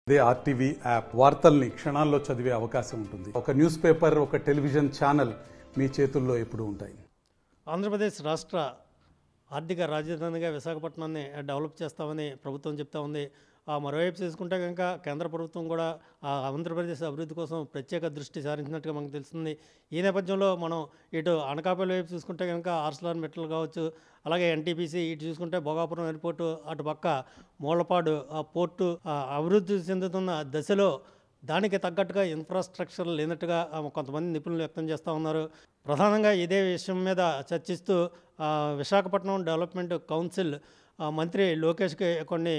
ఇదే RTV app వార్తల్ని క్షణాల్లో చదివే అవకాశం ఉంటుంది. ఒక న్యూస్ పేపర్, ఒక టెలివిజన్ ఛానల్ మీ చేతుల్లో ఎప్పుడూ ఉంటాయి. ఆంధ్రప్రదేశ్ రాష్ట్ర ఆర్థిక రాజధానిగా విశాఖపట్నాన్ని డెవలప్ చేస్తామని ప్రభుత్వం చెప్తా ఉంది. మరోవైపు చూసుకుంటే కనుక కేంద్ర ప్రభుత్వం కూడా ఆంధ్రప్రదేశ్ అభివృద్ధి కోసం ప్రత్యేక దృష్టి సారించినట్టుగా మనకు తెలుస్తుంది. ఈ నేపథ్యంలో మనం ఇటు అనకాపల్లి వైపు చూసుకుంటే కనుక ఆర్సెలర్ మెటల్ కావచ్చు, అలాగే ఎన్టీపీసీ, ఇటు చూసుకుంటే భోగాపురం ఎయిర్పోర్టు, అటు పక్క మూలపాడు పోర్టు అభివృద్ధి చెందుతున్న దశలో దానికి తగ్గట్టుగా ఇన్ఫ్రాస్ట్రక్చర్ లేనట్టుగా కొంతమంది నిపుణులు వ్యక్తం చేస్తూ ఉన్నారు. ప్రధానంగా ఇదే విషయం మీద చర్చిస్తూ విశాఖపట్నం డెవలప్మెంట్ కౌన్సిల్ మంత్రి లోకేష్కి కొన్ని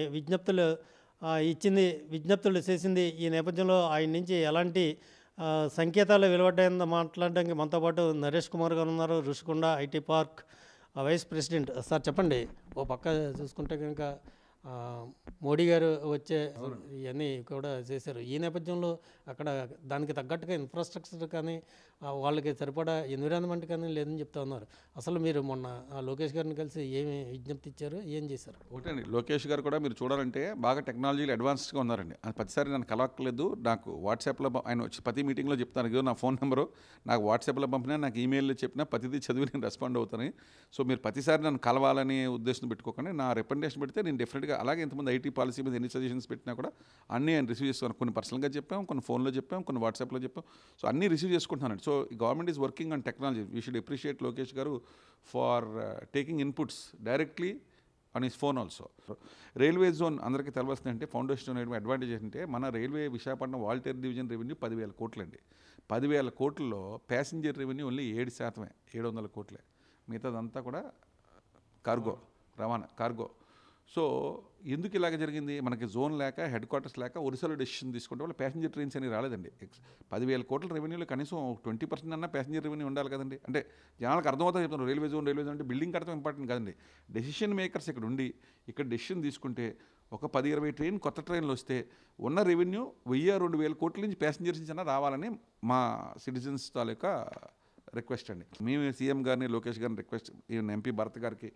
విజ్ఞప్తులు చేసింది. ఈ నేపథ్యంలో ఆయన నుంచి ఎలాంటి సంకేతాలు వెలువడ్డాయని మాట్లాడడానికి మనతో పాటు నరేష్ కుమార్ గారు ఉన్నారు, Rushikonda IT park vice president. Sir చెప్పండి, ఓ పక్క చూసుకుంటే కనుక మోడీ గారు వచ్చే ఇవన్నీ కూడా చేశారు. ఈ నేపథ్యంలో అక్కడ దానికి తగ్గట్టుగా ఇన్ఫ్రాస్ట్రక్చర్ కానీ వాళ్ళకి సరిపడా ఎన్విరాన్మెంట్ కానీ లేదని చెప్తా ఉన్నారు. అసలు మీరు మొన్న లోకేష్ గారిని కలిసి ఏమి విజ్ఞప్తి ఇచ్చారు, ఏం చేశారు? ఒకటండి, లోకేష్ గారు కూడా మీరు చూడాలంటే బాగా టెక్నాలజీలో అడ్వాన్స్డ్గా ఉన్నారండి. అది ప్రతిసారి నన్ను కలవక్కర్లేదు, నాకు వాట్సాప్లో ఆయన వచ్చి ప్రతి మీటింగ్లో చెప్తాను, ఇదో నా ఫోన్ నెంబరు, నాకు వాట్సాప్లో పంపినా, నాకు ఈమెయిల్లో చెప్పినా ప్రతిదీ చదివి నేను రెస్పాండ్ అవుతాను. సో మీరు ప్రతిసారి నన్ను కలవాలని ఉద్దేశం పెట్టుకోకండి, నా రికమెండేషన్ పెడితే నేను డెఫినెట్గా, అలాగే ఇంతమంది ఐటీ పాలసీ మీద ఎన్ని సజెషన్స్ పెట్టినా కూడా అన్నీ ఆయన రిసీవ్ చేసుకున్నాను. కొన్ని పర్సనల్గా చెప్పాం, కొన్ని ఫోన్లో చెప్పాం, కొన్ని వాట్సాప్లో చెప్పాం. సో అన్నీ రిసీవ్ చేసుకుంటున్నానండి. So government is working on technology. We should appreciate Lokesh garu for taking inputs directly on his phone also. Railway zone అందరికీ తెలవాల్సింది అంటే ఫౌండేషన్ అనేది అడ్వాంటేజ్ ఏంటంటే మన railway Visakhapatnam Waltair division revenue 10,000 కోట్లండి. 10,000 కోట్లలో ప్యాసింజర్ రెవెన్యూ ఓన్లీ 7%, 700 కోట్లే. మిగతాదంతా కూడా కార్గో, రవాణా కార్గో. సో ఎందుకు ఇలాగ జరిగింది? మనకి జోన్ లేక, హెడ్ క్వార్టర్స్ లేక ఒరిస్సాలో డెసిషన్ తీసుకుంటే వాళ్ళు ప్యాసింజర్ ట్రైన్స్ అని రాలేదండి. 10,000 కోట్ల రెవెన్యూలో కనీసం 20% అన్నా ప్యాసింజర్ రెవెన్యూ ఉండాలి కదండి. అంటే జనాలకు అర్థమవుతా చెప్తున్నారు, రైల్వే జోన్ అంటే బిల్డింగ్ కడతాం ఇంపార్టెంట్ కదండి. డెసిషన్ మేకర్స్ ఇక్కడ ఉండి ఇక్కడ డెసిషన్ తీసుకుంటే ఒక 10-20 ట్రైన్ కొత్త ట్రైన్లు వస్తే ఉన్న రెవెన్యూ 1,000-2,000 కోట్ల నుంచి ప్యాసింజర్స్ నుంచి అన్నా రావాలని మా సిటిజన్స్ తాలూకా రిక్వెస్ట్ అండి. మేము సీఎం గారిని, లోకేష్ గారిని రిక్వెస్ట్, ఈవెన్ ఎంపీ భరత్ గారికి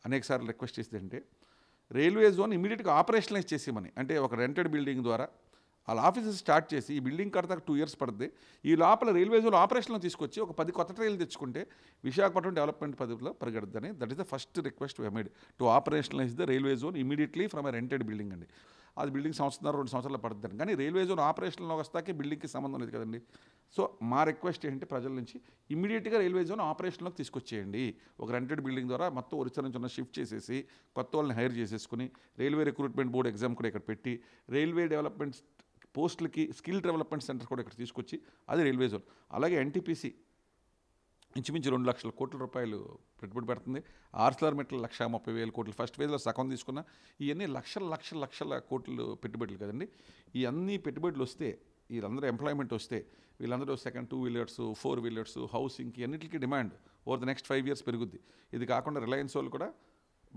అనేకసార్లు రిక్వెస్ట్ చేసేది అంటే రైల్వే జోన్ ఇమీడియట్గా ఆపరేషనలైజ్ చేసేమని. అంటే ఒక రెంటెడ్ బిల్డింగ్ ద్వారా వాళ్ళ ఆఫీసెస్ స్టార్ట్ చేసి ఈ బిల్డింగ్ కడతాక 2 years పడుతుంది. ఈ లోపల రైల్వే జోన్ ఆపరేషన్లో తీసుకొచ్చి ఒక 10 కొత్త ట్రైన్లు తెచ్చుకుంటే విశాఖపట్నం డెవలప్మెంట్ పద్ధతిలో పరిగెడుతుందని. That is the first request we made to operationalize the railway zone immediately from a rented building అండి. అది బిల్డింగ్ 1-2 సంవత్సరాలు పడుతుంది, కానీ రైల్వే జోన్ ఆపరేషన్లో వస్తాకే బిల్డింగ్కి సంబంధం లేదు కదండి. సో మా రిక్వెస్ట్ ఏంటంటే ప్రజల నుంచి ఇమీడియట్గా రైల్వే జోన్ ఆపరేషన్లోకి తీసుకొచ్చేయండి. ఒక రెంటెడ్ బిల్డింగ్ ద్వారా మొత్తం ఒరిస్సా నుంచి ఉన్న షిఫ్ట్ చేసేసి కొత్త వాళ్ళని హైర్ చేసేసుకుని రైల్వే రిక్రూట్మెంట్ బోర్డు ఎగ్జామ్ కూడా ఇక్కడ పెట్టి రైల్వే డెవలప్మెంట్ పోస్టులకి స్కిల్ డెవలప్మెంట్ సెంటర్ కూడా ఇక్కడ తీసుకొచ్చి అది రైల్వే జోన్. అలాగే ఎన్టీపీసీ ఇంచుమించు 2 లక్షల కోట్ల రూపాయలు పెట్టుబడి పెడుతుంది. ఆర్సెలర్ మెటల్ 1,30,000 కోట్లు ఫస్ట్ ఫేజ్లో సగం తీసుకున్న. ఇవన్నీ లక్షల కోట్లు పెట్టుబడులు కదండి. ఈ అన్ని పెట్టుబడులు వస్తే, వీళ్ళందరూ ఎంప్లాయ్మెంట్ వస్తే, వీళ్ళందరూ సెకండ్ 2 wheelers, 4 wheelers, హౌసింగ్కి అన్నింటికి demand over the next 5 years పెరుగుద్ది. ఇది కాకుండా రిలయన్స్ వాళ్ళు కూడా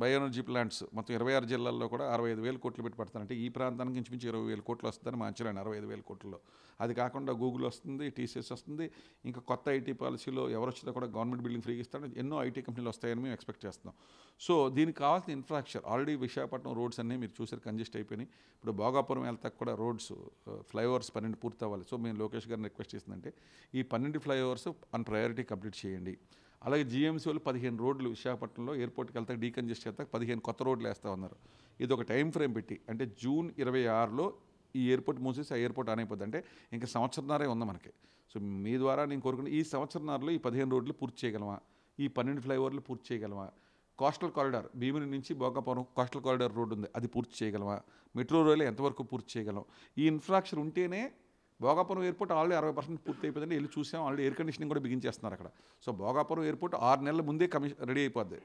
బయోఎనర్జీ ప్లాంట్స్ మొత్తం 26 జిల్లాల్లో కూడా 65,000 కోట్లు పెట్టి పెడతారంటే ఈ ప్రాంతానికి ఇంచుమించు 20,000 కోట్లు వస్తుందని మా అంచనా. 65,000 కోట్లలో అది కాకుండా గూగుల్ వస్తుంది, టీసీఎస్ వస్తుంది, ఇంకా కొత్త ఐటీ పాలసీలో ఎవరు వచ్చినా కూడా గవర్నమెంట్ బిల్డింగ్ ఫ్రీగా ఇస్తాడు, ఎన్నో ఐటీ కంపెనీలు వస్తాయని మేము ఎక్స్పెక్ట్ చేస్తున్నాం. సో దీనికి కావాల్సిన ఇన్ఫ్రాస్ట్రక్చర్ ఆల్రెడీ విశాఖపట్నం రోడ్స్ అన్నీ మీరు చూసారు, కంజెస్ట్ అయిపోయినాయి. ఇప్పుడు భోగాపురం వెళ్తాక కూడా రోడ్స్ ఫ్లైఓవర్స్ 12 పూర్తి అవ్వాలి. సో మేము లోకేష్ గారిని రిక్వెస్ట్ చేసిందంటే ఈ 12 ఫ్లైఓవర్స్ ఆన్ ప్రయారిటీ కంప్లీట్ చేయండి. అలాగే జీఎంసీ వాళ్ళు 15 రోడ్లు విశాఖపట్నంలో ఎయిర్పోర్ట్కి వెళ్తాక డీకంజెస్ట్ చేస్తాక 15 కొత్త రోడ్లు వేస్తూ ఉన్నారు. ఇది ఒక టైం ఫ్రేమ్ పెట్టి, అంటే జూన్ 26లో ఈ ఎయిర్పోర్ట్ మూసేసి ఆ ఎయిర్పోర్ట్ ఆన్ అయిపోద్ది. అంటే ఇంకా సంవత్సరంన్నరే ఉంది మనకి. సో మీ ద్వారా నేను కోరుకున్న ఈ సంవత్సరంన్నరలో ఈ 15 రోడ్లు పూర్తి చేయగలమా, ఈ 12 ఫ్లైఓవర్లు పూర్తి చేయగలమా, కోస్టల్ కారిడార్ భీమిని నుంచి భోగాపురం కోస్టల్ కారిడార్ రోడ్డు ఉంది అది పూర్తి చేయగలమా, మెట్రో రైలు ఎంతవరకు పూర్తి చేయగలం. ఈ ఇన్ఫ్రాస్ట్రక్చర్ ఉంటేనే భోగాపురం ఎయిర్పోర్ట్ ఆల్రెడీ 60% పూర్తి అయిపోయిందండి. వెళ్ళి చూసాం, ఆల్రెడీ ఎయిర్ కండిషనింగ్ కూడా బిగించేస్తున్నారు అక్కడ. సో భోగాపురం ఎయిర్పోర్ట్ 6 నెలల ముందే రెడీ అయిపోద్ది,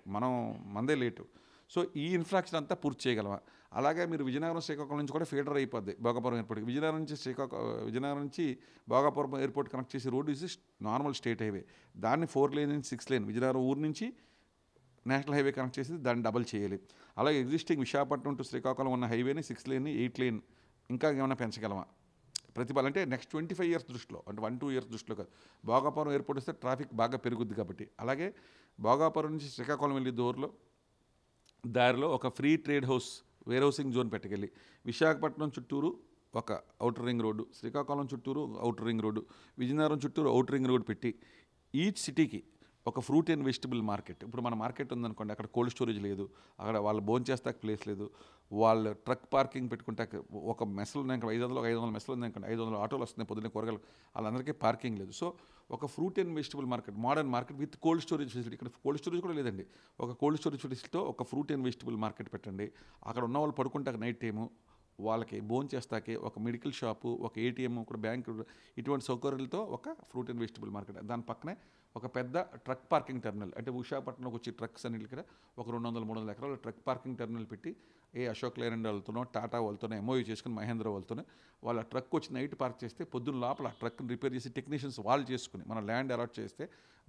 మందే లేటు. సో ఈ ఇన్ఫ్రాస్ట్రక్చర్ అంతా పూర్తి చేయగలమా. అలాగే మీరు విజయనగరం, శ్రీకాకుళం నుంచి కూడా ఫీడర్ అయిపోద్ది భోగాపురం ఎయిర్పోర్ట్. విజయనగరం నుంచి భోగాపురం ఎయిర్పోర్ట్ కనెక్ట్ చేసే road is normal state highway, దాన్ని 4 lane నుంచి 6 lane విజయనగరం ఊరు నుంచి నేషనల్ హైవే కనెక్ట్ చేసి దాన్ని డబల్ చేయాలి. అలాగే ఎగ్జిస్టింగ్ విశాఖపట్నం టు శ్రీకాకుళం ఉన్న హైవేని 6 lane, 8 lane ఇంకా ఏమైనా పెంచగలమా. ప్రతిపాదన అంటే నెక్స్ట్ 25 years దృష్టిలో, అంటే 1-2 years దృష్టిలో కాదు. భోగాపురం ఎయిర్పోర్ట్ వస్తే ట్రాఫిక్ బాగా పెరుగుద్ది కాబట్టి. అలాగే భోగాపురం నుంచి శ్రీకాకుళం వెళ్ళే దారిలో ఒక free trade house warehousing zone పెట్టుకెళ్ళి విశాఖపట్నం చుట్టూరు ఒక అవుటర్ రింగ్ రోడ్డు, శ్రీకాకుళం చుట్టూరు అవుటర్ రింగ్ రోడ్డు, విజయనగరం చుట్టూరు అవుటర్ రింగ్ రోడ్డు పెట్టి ఈచ్ సిటీకి ఒక ఫ్రూట్ అండ్ వెజిటబుల్ మార్కెట్. ఇప్పుడు మన మార్కెట్ ఉందనుకోండి, అక్కడ కోల్డ్ స్టోరేజ్ లేదు, అక్కడ వాళ్ళు భోజనం చేస్తాక ప్లేస్ లేదు, వాళ్ళు ట్రక్ పార్కింగ్ పెట్టుకుంటే ఒక మెస్లు ఉన్నాయి, 500 మెస్లు ఉన్నాయి, 500 ఆటోలు వస్తున్నాయి పొద్దున్నే కూరగాయలు, వాళ్ళందరికీ పార్కింగ్ లేదు. సో ఒక fruit and vegetable market, modern market with cold storage facility. ఇక్కడ కోల్డ్ స్టోరేజ్ కూడా లేదండి, ఒక కోల్డ్ స్టోరేజ్ ఫెసిలిటీతో ఒక ఫ్రూట్ అండ్ వెజిటబుల్ మార్కెట్ పెట్టండి. అక్కడ ఉన్న వాళ్ళు పడుకుంటాక నైట్ టైము వాళ్ళకి భోజనం చేస్తాకే ఒక మెడికల్ షాపు, ఒక ఏటీఎం, ఒక బ్యాంకు, ఇటువంటి సౌకర్యాలతో ఒక ఫ్రూట్ అండ్ వెజిటబుల్ మార్కెట్. దాని పక్కనే ఒక పెద్ద ట్రక్ పార్కింగ్ టెర్మినల్, అంటే విశాఖపట్నంలోకి వచ్చి ట్రక్స్ అన్నిటికీ ఒక 200-300 ఎకరాల ట్రక్ పార్కింగ్ టెర్మినల్ పెట్టి అశోక్ లేలాండ్ వాళ్ళతోనో టాటా వాళ్ళతోనో ఎంఓయూ చేసుకుని మహేంద్ర వాళ్ళతోనే వాళ్ళ ట్రక్ వచ్చి నైట్ పార్క్ చేస్తే పొద్దున్న లోపల ఆ ట్రక్ని రిపేర్ చేసి టెక్నీషియన్స్ వాళ్ళు చేసుకుని మన ల్యాండ్ అలాట్ చేస్తే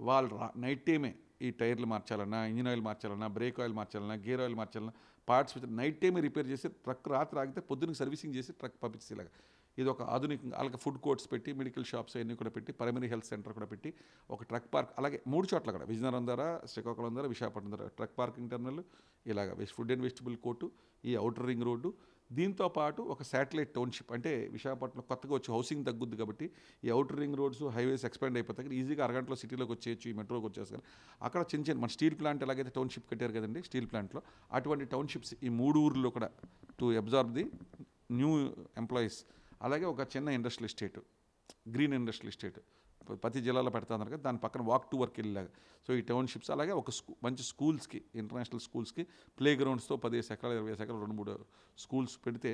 వాళ్ళు నైట్ టైమే ఈ టైర్లు మార్చాలన్నా, ఇంజిన్ ఆయిల్ మార్చాలన్నా, బ్రేక్ ఆయిల్ మార్చాలన్నా, గేర్ ఆయిల్ మార్చాలన్నా, పార్ట్స్ నైట్ టైమే రిపేర్ చేసి ట్రక్ రాత్రి ఆగితే పొద్దున్నకి సర్వీసింగ్ చేసి ట్రక్ పంపించేలాగా ఇది ఒక ఆధునికంగా. అలాగే ఫుడ్ కోర్ట్స్ పెట్టి, మెడికల్ షాప్స్ అన్నీ కూడా పెట్టి, ప్రైమరీ హెల్త్ సెంటర్ కూడా పెట్టి, ఒక ట్రక్ పార్క్ అలాగే 3 చోట్ల కూడా విజయనగరం ద్వారా, శ్రీకాకుళం ద్వారా, విశాఖపట్నం ద్వారా ట్రక్ పార్కింగ్ టెర్మినల్, ఇలాగ ఫుడ్ అండ్ వెజిటబుల్ కోర్టు, ఈ అవుటర్ రింగ్ రోడ్డు, దీంతో పాటు ఒక శాటిలైట్ టౌన్షిప్. అంటే విశాఖపట్నం కొత్తగా వచ్చి హౌసింగ్ తగ్గుద్ది కాబట్టి ఈ outer ring roads, highways expand అయిపోతాయి, ఈజీగా అరగంటలో సిటీలోకి వచ్చేయచ్చు, ఈ మెట్రోకి వచ్చేస్తారు. అక్కడ చిన్న చిన్న మన స్టీల్ ప్లాంట్ ఎలాగైతే టౌన్షిప్ కట్టారు కదండి, స్టీల్ ప్లాంట్లో అటువంటి టౌన్షిప్స్ ఈ 3 ఊర్లో కూడా to absorb the new employees. అలాగే ఒక చిన్న industrial estate, green industrial estate ప్రతి జిల్లాలో పెడతాన్నారు కదా, దాని పక్కన వాక్ టు వర్క్ వెళ్ళేలాగా. సో ఈ టౌన్షిప్స్ అలాగే ఒక మంచి స్కూల్స్కి, ఇంటర్నేషనల్ స్కూల్స్కి ప్లే గ్రౌండ్స్తో 15 ఎకరాలు 20 ఎకరాలు 2-3 స్కూల్స్ పెడితే,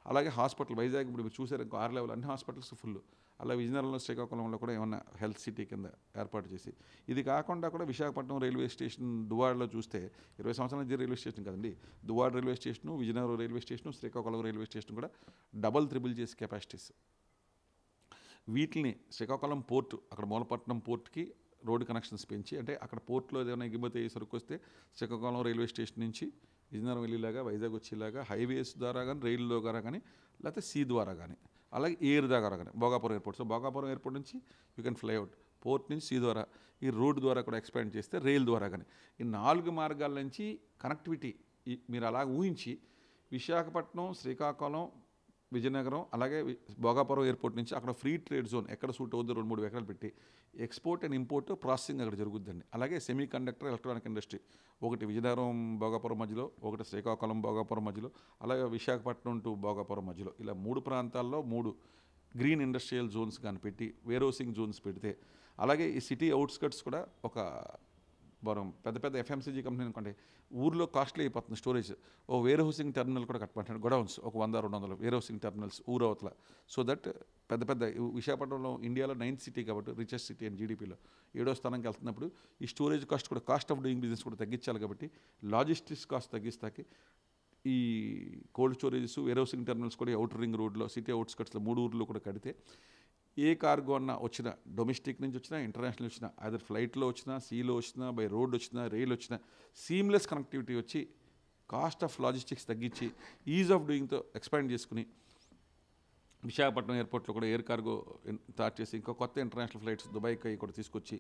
అలాగే హాస్పిటల్ వైజాగ్ ఇప్పుడు మీరు చూసారు 6 లెవెల్ అన్ని హాస్పిటల్స్ ఫుల్. అలా విజయనగరంలో, శ్రీకాకుళంలో కూడా ఏమన్నా హెల్త్ సిటీ కింద ఏర్పాటు చేసి, ఇది కాకుండా కూడా విశాఖపట్నం రైల్వే స్టేషన్ దువ్వాడలో చూస్తే 20 సంవత్సరాల నుంచి రైల్వే స్టేషన్ కదండి, Duvvada railway station, Vizianagaram railway station, Srikakulam railway station కూడా డబల్ త్రిబుల్ చేసి కెపాసిటీస్. వీటిని శ్రీకాకుళం పోర్టు, అక్కడ మూలపట్నం పోర్ట్కి రోడ్డు కనెక్షన్స్ పెంచి, అంటే అక్కడ పోర్ట్లో ఏదైనా ఎగుమతి అయ్యే సరుకు వస్తే శ్రీకాకుళం రైల్వే స్టేషన్ నుంచి విజయనగరం వెళ్ళేలాగా, వైజాగ్ వచ్చేలాగా హైవేస్ ద్వారా కానీ, రైల్లో ద్వారా కానీ, లేకపోతే సీ ద్వారా కానీ, అలాగే ఎయిర్ ద్వారా కానీ, Bhogapuram airport. So Bhogapuram airport నుంచి you can fly out, port నుంచి సీ ద్వారా, ఈ రోడ్డు ద్వారా కూడా ఎక్స్పాండ్ చేస్తే, రైల్ ద్వారా కానీ, ఈ 4 మార్గాల నుంచి కనెక్టివిటీ మీరు అలా ఊహించి విశాఖపట్నం, శ్రీకాకుళం, విజయనగరం, అలాగే భోగాపురం ఎయిర్పోర్ట్ నుంచి అక్కడ ఫ్రీ ట్రేడ్ జోన్ ఎక్కడ సూట్ అవుతుందో 2-3 ఎకరాలు పెట్టి ఎక్స్పోర్ట్ అండ్ ఇంపోర్ట్ ప్రాసెసింగ్ అక్కడ జరుగుద్దండి. అలాగే సెమీ కండక్టర్, ఎలక్ట్రానిక్ ఇండస్ట్రీ ఒకటి విజయనగరం భోగాపురం మధ్యలో, ఒకటి శ్రీకాకుళం భోగాపురం మధ్యలో, అలాగే విశాఖపట్నం టు భోగాపురం మధ్యలో, ఇలా 3 ప్రాంతాల్లో 3 గ్రీన్ ఇండస్ట్రియల్ జోన్స్ కానీ పెట్టి, వేర్ హౌసింగ్ జోన్స్ పెడితే, అలాగే ఈ సిటీ అవుట్స్కట్స్ కూడా ఒక పెద్ద పెద్ద ఎఫ్ఎంసీజీ కంపెనీ అనుకోండి, ఊర్లో కాస్ట్లీ అయిపోతుంది స్టోరేజ్, ఓ వేర్ హౌసింగ్ టెర్మినల్ కూడా కట్టమంటాడు, గొడౌన్స్ ఒక 100-200 వేర్ హౌసింగ్ టెర్మినల్స్ ఊరవతల. సో దట్ పెద్ద పెద్ద విశాఖపట్నంలో ఇండియాలో 9th సిటీ కాబట్టి, రిచెస్ట్ సిటీ అండ్ జీడీపీలో 7వ స్థానానికి వెళ్తున్నప్పుడు ఈ స్టోరేజ్ కాస్ట్ కూడా, కాస్ట్ ఆఫ్ డూయింగ్ బిజినెస్ కూడా తగ్గించాలి కాబట్టి, లాజిస్టిక్స్ కాస్ట్ తగ్గిస్తాకి ఈ cold storages, warehousing terminals కూడా అవుటర్ రింగ్ రోడ్లో, సిటీ అవుట్స్కట్స్లో 3 ఊర్లో కూడా కడితే, ఏ కార్గో అన్న వచ్చినా, డొమెస్టిక్ నుంచి వచ్చినా, ఇంటర్నేషనల్ వచ్చినా, అదర్ ఫ్లైట్లో వచ్చినా, సీలో వచ్చినా, బై రోడ్ వచ్చినా, రైలు వచ్చినా, సీమ్లెస్ కనెక్టివిటీ వచ్చి కాస్ట్ ఆఫ్ లాజిస్టిక్స్ తగ్గించి ఈజ్ ఆఫ్ డూయింగ్తో ఎక్స్పాండ్ చేసుకుని విశాఖపట్నం ఎయిర్పోర్ట్లో కూడా ఎయిర్ కార్గో స్టార్ట్ చేసి, ఇంకా కొత్త ఇంటర్నేషనల్ ఫ్లైట్స్ దుబాయ్కి కూడా తీసుకొచ్చి,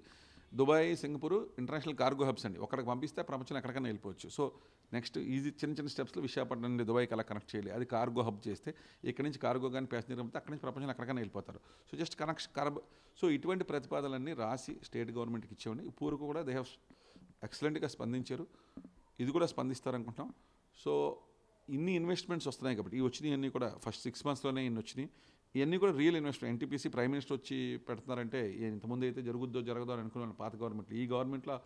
Dubai, Singapore international cargo hubs అండి, ఒకరికి పంపిస్తే ప్రపంచంలో ఎక్కడికైనా వెళ్ళిపోవచ్చు. సో నెక్స్ట్ ఈజీ చిన్న చిన్న స్టెప్స్లో విశాఖపట్నం నుండి దుబాయ్కి అలా కనెక్ట్ చేయాలి, అది కార్గో హబ్ చేస్తే ఇక్కడి నుంచి కార్గో కానీ ప్యాసింజర్ పంపితే అక్కడి నుంచి ప్రపంచంలో ఎక్కడికైనా వెళ్ళిపోతారు. సో జస్ట్ కనెక్షన్ సో ఇటువంటి ప్రతిపాదనలన్నీ రాసి స్టేట్ గవర్నమెంట్కి ఇచ్చేవాడిని. పూర్వకు కూడా దే హ్యావ్ ఎక్సలెంట్గా స్పందించారు, ఇది కూడా స్పందిస్తారనుకుంటాం. సో ఇన్ని ఇన్వెస్ట్మెంట్స్ వస్తున్నాయి కాబట్టి, ఈ వచ్చినాయి అన్నీ కూడా ఫస్ట్ 6 monthsలోనే ఇన్ని వచ్చినాయి, ఇవన్నీ కూడా real investment. NTPC prime minister వచ్చి పెడుతున్నారంటే, ఇంతకుముందు అయితే జరుగుద్దో జరగదో అని అనుకున్నాను పాత గవర్నమెంట్లో. ఈ గవర్నమెంట్లో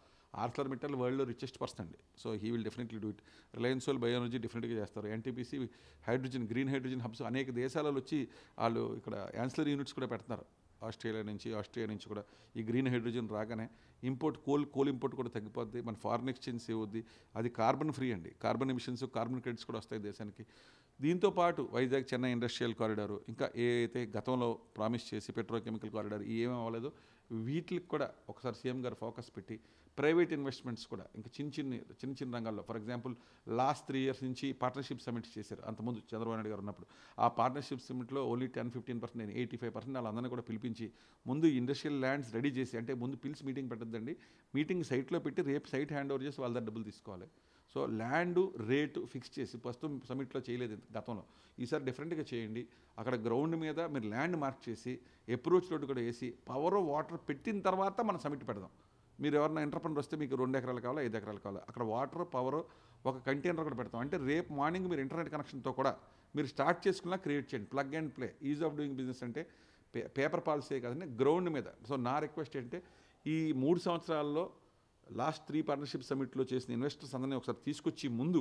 ఆర్థర్ మిట్టల్ వరల్డ్లో రిచెస్ట్ పర్సన్ అండి. So he will definitely do it. Reliance వాళ్ళు బయోఎనర్జీ డెఫినెట్గా చేస్తారు. NTPC hydrogen, green hydrogen hubs అనేక దేశాలలో వచ్చి వాళ్ళు ఇక్కడ యాన్సిలరీ యూనిట్స్ కూడా పెడుతున్నారు. ఆస్ట్రేలియా నుంచి కూడా ఈ గ్రీన్ హైడ్రోజన్ రాగానే ఇంపోర్ట్ కోల్ ఇంపోర్ట్ కూడా తగ్గిపోద్ది, మన ఫారిన్ ఎక్స్చేంజ్ సేవ్ అవుద్ది, అది కార్బన్ ఫ్రీ అండి. కార్బన్ ఎమిషన్స్, కార్బన్ క్రెడిట్స్ కూడా వస్తాయి దేశానికి. దీంతోపాటు వైజాగ్ చెన్నై ఇండస్ట్రియల్ కారిడారు, ఇంకా ఏ అయితే గతంలో ప్రామిస్ చేసి పెట్రోకెమికల్ కారిడార్ ఏమేమి అవ్వలేదో వీటికి కూడా ఒకసారి సీఎం గారు ఫోకస్ పెట్టి ప్రైవేట్ ఇన్వెస్ట్మెంట్స్ కూడా ఇంకా చిన్న రంగాల్లో, ఫర్ ఎగ్జాంపుల్ లాస్ట్ 3 years నుంచి పార్ట్నర్షిప్ సమిట్ చేశారు. అంతకుముందు చంద్రబాబు నాయుడు గారు ఉన్నప్పుడు ఆ పార్ట్నర్షిప్ సమిట్లో ఓన్లీ 10-15%, నేను 85% వాళ్ళందరినీ కూడా పిలిపించి ముందు ఇండస్ట్రియల్ ల్యాండ్స్ రెడీ చేసి, అంటే ముందు పిలిచి మీటింగ్ పెట్టద్దండి, మీటింగ్ సైట్లో పెట్టి రేపు సైట్ హ్యాండ్ ఓవర్ చేసి వాళ్ళ దగ్గర డబ్బులు తీసుకోవాలి. సో ల్యాండ్ రేటు ఫిక్స్ చేసి ప్రస్తుతం సమిట్లో చేయలేదు గతంలో, ఈసారి డిఫరెంట్గా చేయండి. అక్కడ గ్రౌండ్ మీద మీరు ల్యాండ్ మార్క్ చేసి అప్రోచ్ రోడ్డు కూడా వేసి పవర్ వాటర్ పెట్టిన తర్వాత మనం సమిట్ పెడదాం. మీరు ఎవరైనా ఎంటర్ప్రెనర్ వస్తే మీకు 2 ఎకరాలు కావాలా 5 ఎకరాలు కావాలా, అక్కడ వాటర్ పవర్ ఒక కంటైనర్ కూడా పెడతాం. అంటే రేపు మార్నింగ్ మీరు ఇంటర్నెట్ కనెక్షన్తో కూడా మీరు స్టార్ట్ చేసుకున్నా క్రియేట్ చేయండి. Plug and play, is of doing business అంటే పేపర్ పాలసీ కాదండి, గ్రౌండ్ మీద. సో నా రిక్వెస్ట్ ఏంటంటే ఈ 3 సంవత్సరాల్లో లాస్ట్ 3 పార్ట్నర్షిప్ సమిట్లో చేసిన ఇన్వెస్టర్స్ అందరినీ ఒకసారి తీసుకొచ్చి ముందు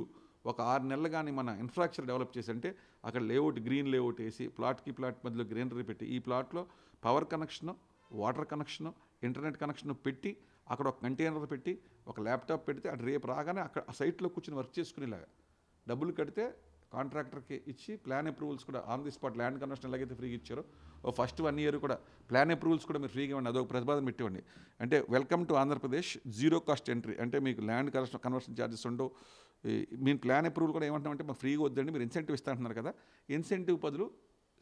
ఒక 6 నెలలు కానీ మన ఇన్ఫ్రాస్ట్రక్చర్ డెవలప్ చేసి, అంటే అక్కడ లేఅవుట్ గ్రీన్ లేఅవుట్ వేసి ప్లాట్కి ప్లాట్ మధ్యలో గ్రీనరీ పెట్టి ఈ ప్లాట్లో power connection, water connection, internet connection పెట్టి అక్కడ ఒక కంటైనర్ పెట్టి ఒక ల్యాప్టాప్ పెడితే అటు రేపు రాగానే అక్కడ ఆ సైట్లో కూర్చొని వర్క్ చేసుకునేలాగా, డబ్బులు కడితే కాంట్రాక్టర్కి ఇచ్చి ప్లాన్ అప్రూవల్స్ కూడా on the spot, land conversion ఎలాగైతే ఫ్రీగా ఇచ్చారో ఫస్ట్ 1 year కూడా ప్లాన్ అప్రూవల్స్ కూడా మీరు ఫ్రీగా ఇవ్వండి. అదొక ప్రతిపాదన పెట్టివ్వండి. అంటే welcome to Andhra Pradesh, 0 cost entry, అంటే మీకు ల్యాండ్ కన్వర్షన్ ఛార్జెస్ ఉండవు. మీ ప్లాన్ అప్రూవల్ కూడా ఏమంటామంటే మాకు ఫ్రీగా వద్దండి, మీరు ఇన్సెంటివ్ ఇస్తా అంటున్నారు కదా, ఇన్సెంటివ్ బదులు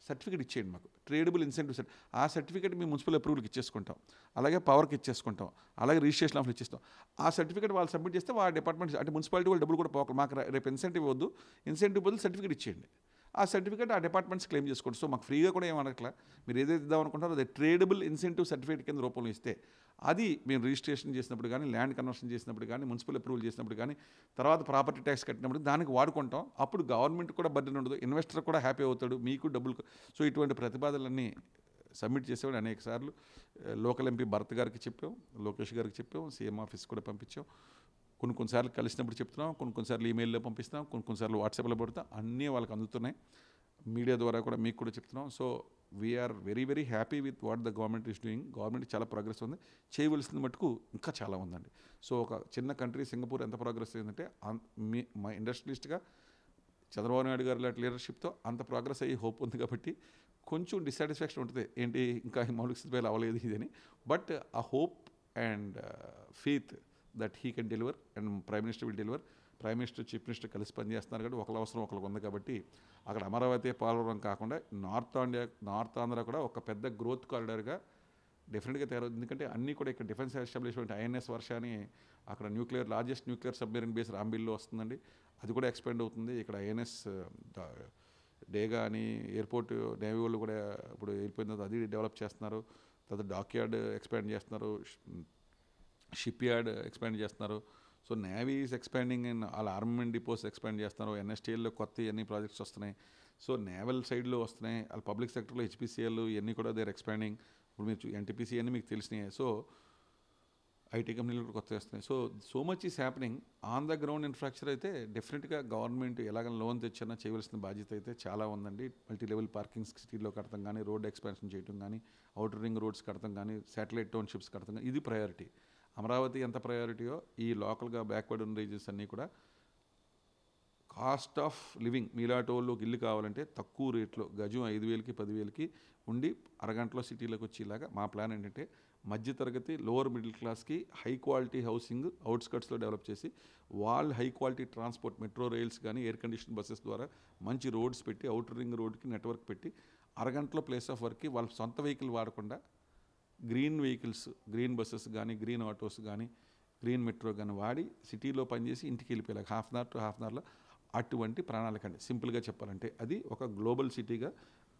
సర్టిఫికేట్ ఇచ్చేయండి మాకు, ట్రేడబుల్ ఇన్సెంటివ్ ఆ సర్టిఫికేట్ మీ మున్సిపల్ అప్రూవల్కి ఇచ్చేసుకుంటాం, అలాగే పవర్కి ఇచ్చేసుకుంటాం, అలాగే రిజిస్ట్రేషన్ ఆఫ్లు ఇచ్చేస్తాం. ఆ సర్టిఫికేట్ వాళ్ళు సబ్మిట్ చేస్తే వాళ్ళ డిపార్ట్మెంట్ అంటే మున్సిపాలిటీ వాళ్ళు డబ్బులు కూడా పోక మాకు రేపు ఇన్సెంటివ్ వద్దు, ఇన్సెంటివ్ బదులు సర్టిఫికేట్ ఇచ్చేయండి. ఆ సర్టిఫికేట్ ఆ డిపార్ట్మెంట్స్ క్లెయిమ్ చేసుకోండి. సో మాకు ఫ్రీగా కూడా ఏమనట్లా, మీరు ఏదైతే ఇద్దాం అనుకుంటారో అది ట్రేడబుల్ ఇన్సెంటివ్ సర్టిఫికేట్ కింద రూపంలో ఇస్తే అది మేము రిజిస్ట్రేషన్ చేసినప్పుడు కానీ, ల్యాండ్ కన్వర్షన్ చేసినప్పుడు కానీ, మున్సిపల్ అప్రూవల్ చేసినప్పుడు కానీ, తర్వాత ప్రాపర్టీ ట్యాక్స్ కట్టినప్పుడు దానికి వాడుకుంటాం. అప్పుడు గవర్నమెంట్ కూడా బర్డెన్ ఉండదు, ఇన్వెస్టర్ కూడా హ్యాపీ అవుతాడు, మీకు డబ్బులు. సో ఇటువంటి ప్రతిపాదనలన్నీ సబ్మిట్ చేసేవాడు అనేక సార్లు లోకల్ ఎంపీ భరత్ గారికి చెప్పాం, లోకేష్ గారికి చెప్పాం, సీఎం ఆఫీస్ కూడా పంపించాం. కొన్నిసార్లు కలిసినప్పుడు చెప్తున్నాం, కొన్నిసార్లు ఈమెయిల్లో పంపిస్తున్నాం, కొన్నిసార్లు వాట్సాప్లో పెడతాం. అన్నీ వాళ్ళకి అందుతున్నాయి. మీడియా ద్వారా కూడా మీకు కూడా చెప్తున్నాం. So we are very very happy with what the government is doing. Government చాలా ప్రోగ్రెస్ ఉంది, చేయవలసింది మటుకు ఇంకా చాలా ఉందండి. సో ఒక చిన్న కంట్రీ సింగపూర్ ఎంత ప్రోగ్రెస్ అయిందంటే మా ఇండస్ట్రియలిస్ట్గా చంద్రబాబు నాయుడు గారి లాంటి లీడర్షిప్తో అంత ప్రోగ్రెస్ అయ్యి హోప్ ఉంది. కాబట్టి కొంచెం డిస్సాటిస్ఫాక్షన్ ఉంటుంది, ఏంటి ఇంకా మౌలిక సదుపాయాలు అవ్వలేదు ఇదని. బట్ ఆ hope and faith that he can deliver and prime minister will deliver. Prime minister chief minister కలిసి పనిచేస్తున్నారు కాబట్టి ఒకరి అవసరం ఒకరికి ఉంది. కాబట్టి అక్కడ అమరావతి పోలవరం కాకుండా నార్త్ ఆంధ్ర కూడా ఒక పెద్ద గ్రోత్ కారిడార్గా డెఫినెట్గా తయారవుతుంది. ఎందుకంటే అన్నీ కూడా ఇక్కడ డిఫెన్స్ ఎస్టాబ్లిష్మెంట్ ఐఎన్ఎస్ వర్ష అని అక్కడ లార్జెస్ట్ న్యూక్లియర్ సబ్మెరీన్ బేస్ రాంబిల్లో వస్తుందండి, అది కూడా ఎక్స్పాండ్ అవుతుంది. ఇక్కడ ఐఎన్ఎస్ డేగా అని ఎయిర్పోర్ట్ నేవీ వాళ్ళు కూడా ఇప్పుడు వెళ్ళిపోయిన తర్వాత అది డెవలప్ చేస్తున్నారు. తర్వాత డాక్యార్డ్ ఎక్స్పాండ్ చేస్తున్నారు, షిప్ యార్డ్ ఎక్స్పాండ్ చేస్తున్నారు. So navy is expanding in వాళ్ళ ఆర్మమెంట్ డిపోస్ ఎక్స్పాండ్ చేస్తున్నారు. ఎన్ఎస్టీఎల్లో కొత్త అన్ని ప్రాజెక్ట్స్ వస్తున్నాయి. సో నేవల్ సైడ్లో వస్తున్నాయి. వాళ్ళ పబ్లిక్ సెక్టర్లో హెచ్పిసిఎల్ ఇవన్నీ కూడా దేర్ ఎక్స్పాండింగ్. ఇప్పుడు మీరు ఎన్టీపీసీ అన్నీ మీకు తెలిసినాయి. సో ఐటీ కంపెనీలు కూడా కొత్త వస్తున్నాయి. So much is happening on the ground. Infrastructure అయితే డెఫినెట్గా గవర్నమెంట్ ఎలాగైనా లోన్ తెచ్చినా చేయవలసిన బాధ్యత అయితే చాలా ఉందండి. మల్టీ లెవెల్ పార్కింగ్ సిటీలో కడతాం కానీ, రోడ్ ఎక్స్పాన్షన్ చేయడం కానీ, అవుటర్ రింగ్ రోడ్స్ కడతాం కానీ, శాటిలైట్ టౌన్షిప్స్ కడతాం కానీ, ఇది ప్రయారిటీ. అమరావతి ఎంత ప్రయారిటీయో ఈ లోకల్గా బ్యాక్వర్డ్ ఉన్న రీజన్స్ అన్నీ కూడా కాస్ట్ ఆఫ్ లివింగ్ మీలాంటి వాళ్ళు ఇల్లు కావాలంటే తక్కువ రేట్లో గజం 5,000కి 10,000కి ఉండి అరగంటలో సిటీలోకి వచ్చేలాగా మా ప్లాన్ ఏంటంటే మధ్యతరగతి లోవర్ మిడిల్ క్లాస్కి హై క్వాలిటీ హౌసింగ్ అవుట్స్కట్స్లో డెవలప్ చేసి వాళ్ళు high quality transport metro rails కానీ ఎయిర్ కండిషన్ బస్సెస్ ద్వారా మంచి రోడ్స్ పెట్టి అవుటర్ రింగ్ రోడ్కి నెట్వర్క్ పెట్టి అరగంటలో ప్లేస్ ఆఫ్ వర్క్కి వాళ్ళ సొంత వెహికల్ వాడకుండా గ్రీన్ వెహికల్స్, గ్రీన్ బస్సెస్ కానీ, గ్రీన్ ఆటోస్ కానీ, గ్రీన్ మెట్రో కానీ వాడి సిటీలో పనిచేసి ఇంటికి వెళ్ళిపోయేలాగా half an hour to half an అవర్లో అటువంటి ప్రణాళిక అండి. సింపుల్గా చెప్పాలంటే అది ఒక గ్లోబల్ సిటీగా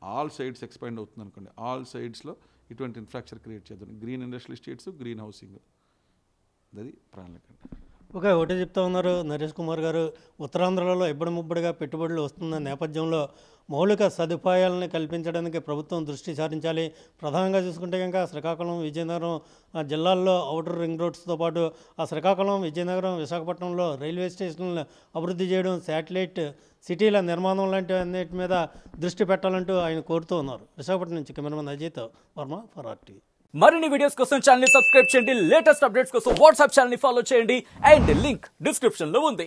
ఆల్ సైడ్స్ ఎక్స్పాండ్ అవుతుంది అనుకోండి. ఆల్ సైడ్స్లో ఇటువంటి ఇన్ఫ్రాస్ట్రక్చర్ క్రియేట్ చేద్దాం. Green industrial estates, green housing, అది ప్రణాళిక అండి. ఓకే, ఒకటే చెప్తా ఉన్నారు నరేష్ కుమార్ గారు. ఉత్తరాంధ్రలో ఇబ్బడి ముబ్బడిగా పెట్టుబడులు వస్తున్న నేపథ్యంలో మౌలిక సదుపాయాలను కల్పించడానికి ప్రభుత్వం దృష్టి సారించాలి. ప్రధానంగా చూసుకుంటే కనుక శ్రీకాకుళం, విజయనగరం జిల్లాల్లో అవుటర్ రింగ్ రోడ్స్తో పాటు ఆ శ్రీకాకుళం, విజయనగరం, విశాఖపట్నంలో రైల్వే స్టేషన్లను అభివృద్ధి చేయడం, శాటిలైట్ సిటీల నిర్మాణం లాంటి అన్నిటి మీద దృష్టి పెట్టాలంటూ ఆయన కోరుతూ ఉన్నారు. విశాఖపట్నం నుంచి కెమెరామెన్ అజయ్తో వర్మ ఫర్ ఆర్టీవీ. మరిన్ని వీడియోస్ కోసం ఛానల్ ని సబ్స్క్రైబ్ చేయండి. లేటెస్ట్ అప్డేట్స్ కోసం వాట్సాప్ ఛానల్ ని ఫాలో చేయండి. అండ్ లింక్ డిస్క్రిప్షన్ లో ఉంది.